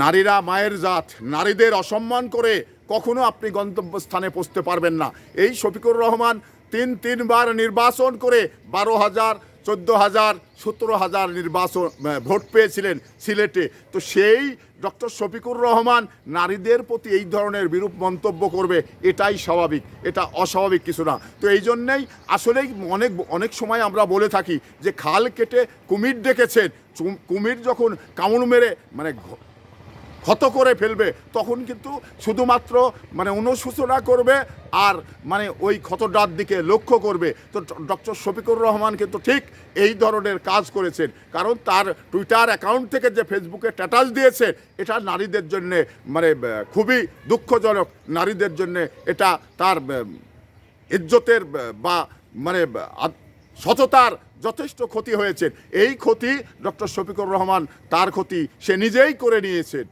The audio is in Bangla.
নারীরা মায়ের জাত, নারীদের অসম্মান করে কখনো আপনি গন্তব্যস্থানে পৌঁছতে পারবেন না। এই শফিকুর রহমান তিনবার নির্বাচন করে 12,000, 14,000, 17,000 নির্বাচন ভোট পেয়েছিলেন সিলেটে। তো সেই ডক্টর শফিকুর রহমান নারীদের প্রতি এই ধরনের বিরূপ মন্তব্য করবে, এটাই স্বাভাবিক, এটা অস্বাভাবিক কিছু না। তো এই জন্যেই আসলেই অনেক সময় আমরা বলে থাকি যে খাল কেটে কুমির ডেকেছেন। কুমির যখন কামড় মেরে মানে ক্ষত করে ফেলবে তখন কিন্তু শুধুমাত্র অনুশোচনা করবে আর ওই ক্ষতটার দিকে লক্ষ্য করবে। তো ডক্টর শফিকুর রহমান কিন্তু ঠিক এই ধরনের কাজ করেছেন, কারণ তার টুইটার অ্যাকাউন্ট থেকে যে ফেসবুকে স্ট্যাটাস দিয়েছে এটা নারীদের জন্যে খুবই দুঃখজনক। নারীদের জন্যে এটা তার ইজ্জতের বা সততার যথেষ্ট ক্ষতি হয়েছে। এই ক্ষতি ডক্টর শফিকুর রহমান তার ক্ষতি সে নিজেই করে নিয়েছেন।